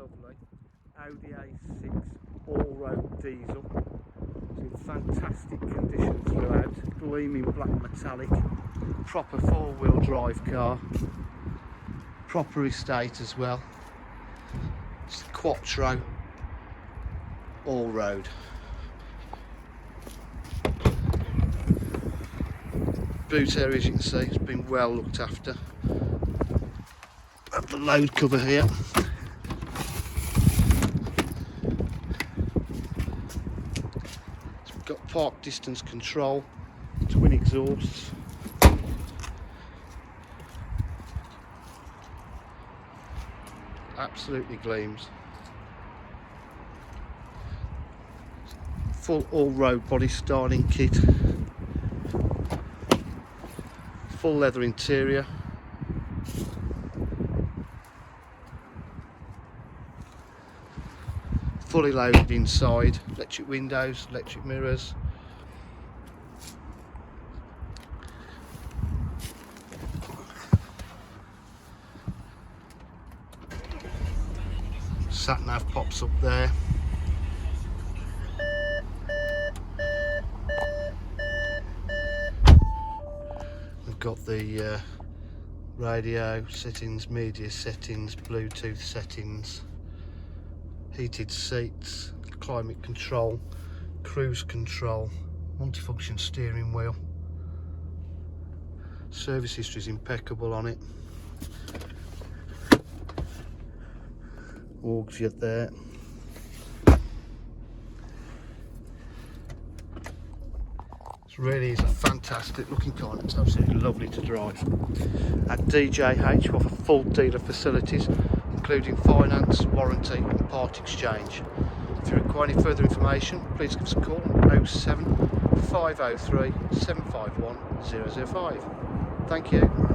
lovely Audi A6 Allroad diesel. It's in fantastic condition throughout, gleaming black metallic, proper four-wheel drive car, proper estate as well. It's the QUATTRO Allroad. Boot area, as you can see, has been well looked after. At the load cover here. It's got park distance control, twin exhausts. Absolutely gleams. Full all-road body styling kit. Full leather interior. Fully loaded inside. Electric windows, electric mirrors. Sat nav pops up there. We've got the radio settings, media settings, Bluetooth settings, heated seats, climate control, cruise control, multifunction steering wheel. Service history is impeccable on it. Augs yet there. It really is a fantastic looking car. It's absolutely lovely to drive. At DJH we offer full dealer facilities, including finance, warranty and part exchange. If you require any further information, please give us a call on 07 503 751 005. Thank you.